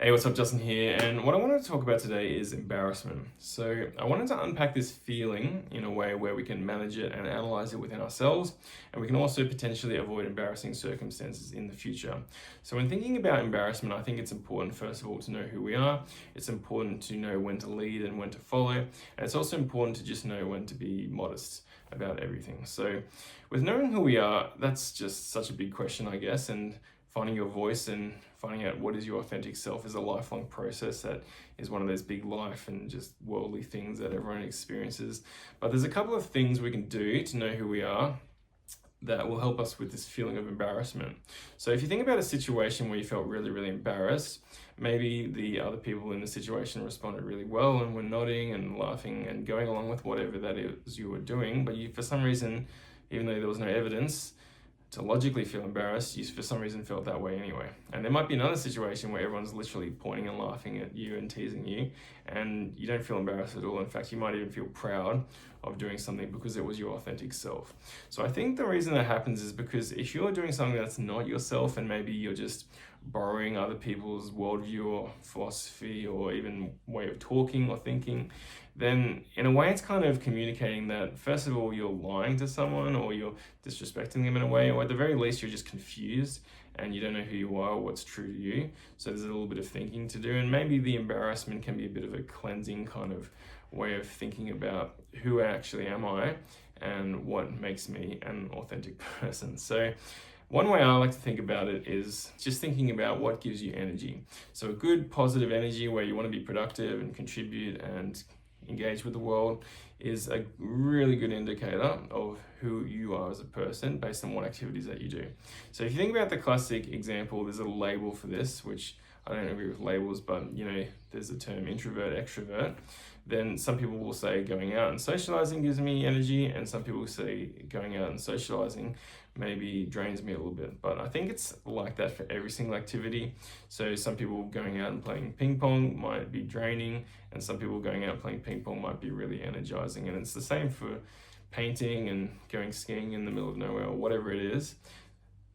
Hey, what's up? Justin here, and what I wanted to talk about today is embarrassment. So, I wanted to unpack this feeling in a way where we can manage it and analyze it within ourselves, and we can also potentially avoid embarrassing circumstances in the future. So, when thinking about embarrassment, I think it's important, first of all, to know who we are. It's important to know when to lead and when to follow, and it's also important to just know when to be modest about everything. So, with knowing who we are, that's just such a big question, I guess, and finding your voice and finding out what is your authentic self is a lifelong process that is one of those big life and just worldly things that everyone experiences. But there's a couple of things we can do to know who we are that will help us with this feeling of embarrassment. So if you think about a situation where you felt really, really embarrassed, maybe the other people in the situation responded really well and were nodding and laughing and going along with whatever that is you were doing, but you, for some reason, even though there was no evidence to logically feel embarrassed, you for some reason felt that way anyway. And there might be another situation where everyone's literally pointing and laughing at you and teasing you, and you don't feel embarrassed at all. In fact, you might even feel proud of doing something because it was your authentic self. So I think the reason that happens is because if you're doing something that's not yourself, and maybe you're just borrowing other people's worldview or philosophy or even way of talking or thinking, then in a way it's kind of communicating that, first of all, you're lying to someone or you're disrespecting them in a way, or at the very least you're just confused and you don't know who you are or what's true to you. So there's a little bit of thinking to do, and maybe the embarrassment can be a bit of a cleansing kind of way of thinking about who actually am I and what makes me an authentic person. So one way I like to think about it is just thinking about what gives you energy. So a good positive energy where you want to be productive and contribute and engage with the world is a really good indicator of who you are as a person based on what activities that you do. So if you think about the classic example, there's a label for this, which I don't agree with labels, but there's a term introvert, extrovert. Then some people will say going out and socializing gives me energy, and some people say going out and socializing maybe drains me a little bit. But I think it's like that for every single activity. So some people going out and playing ping pong might be draining, and some people going out and playing ping pong might be really energizing. And it's the same for painting and going skiing in the middle of nowhere or whatever it is.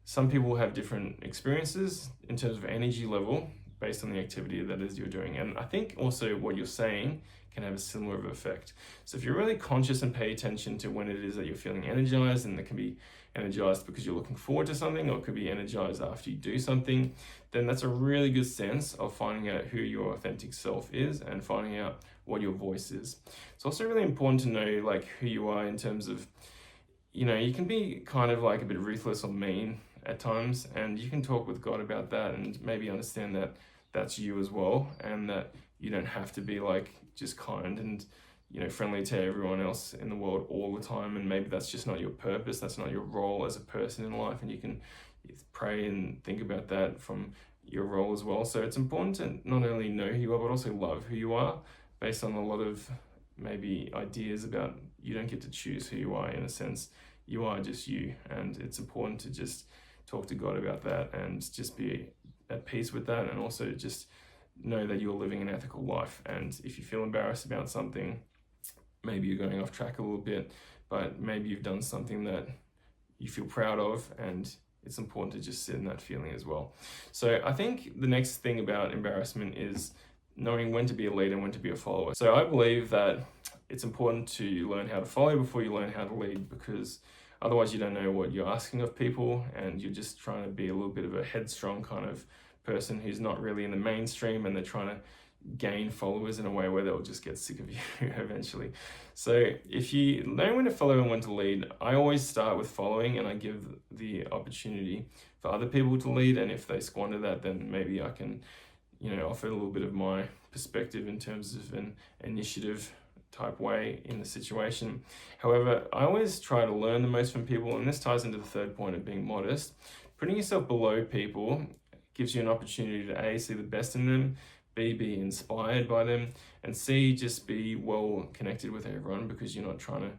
Some people have different experiences in terms of energy level based on the activity that is you're doing. And I think also what you're saying can have a similar effect. So if you're really conscious and pay attention to when it is that you're feeling energized, and it can be energized because you're looking forward to something, or it could be energized after you do something, then that's a really good sense of finding out who your authentic self is and finding out what your voice is. It's also really important to know who you are in terms of, you can be kind of like a bit ruthless or mean at times, and you can talk with God about that and maybe understand that that's you as well, and that you don't have to be just kind and friendly to everyone else in the world all the time, and maybe that's just not your purpose, that's not your role as a person in life, and you can pray and think about that from your role as well. So it's important to not only know who you are but also love who you are, based on a lot of maybe ideas about you don't get to choose who you are. In a sense, you are just you, and it's important to just talk to God about that and just be at peace with that, and also just know that you're living an ethical life. And if you feel embarrassed about something, maybe you're going off track a little bit, but maybe you've done something that you feel proud of, and it's important to just sit in that feeling as well. So I think the next thing about embarrassment is knowing when to be a leader and when to be a follower. So I believe that it's important to learn how to follow before you learn how to lead, because otherwise you don't know what you're asking of people, and you're just trying to be a little bit of a headstrong kind of person who's not really in the mainstream, and they're trying to gain followers in a way where they'll just get sick of you eventually. So if you know when to follow and when to lead, I always start with following, and I give the opportunity for other people to lead, and if they squander that, then maybe I can offer a little bit of my perspective in terms of an initiative type way in the situation. However, I always try to learn the most from people, and this ties into the third point of being modest. Putting yourself below people gives you an opportunity to A, see the best in them, B, be inspired by them, and C, just be well connected with everyone, because you're not trying to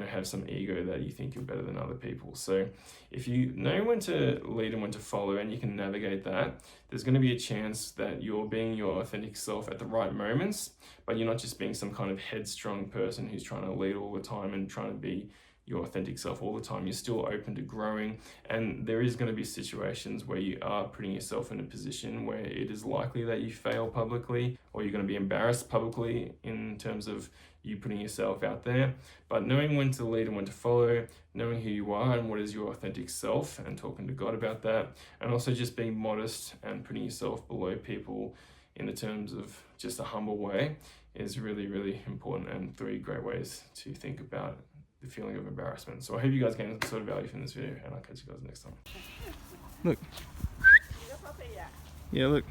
have some ego that you think you're better than other people. So if you know when to lead and when to follow, and you can navigate that, there's going to be a chance that you're being your authentic self at the right moments, but you're not just being some kind of headstrong person who's trying to lead all the time and trying to be your authentic self all the time. You're still open to growing, and there is going to be situations where you are putting yourself in a position where it is likely that you fail publicly, or you're going to be embarrassed publicly in terms of you putting yourself out there. But knowing when to lead and when to follow, knowing who you are and what is your authentic self, and talking to God about that, and also just being modest and putting yourself below people in the terms of just a humble way is really, really important, and 3 great ways to think about the feeling of embarrassment. So I hope you guys gain some sort of value from this video, and I'll catch you guys next time. Look. Yeah, look.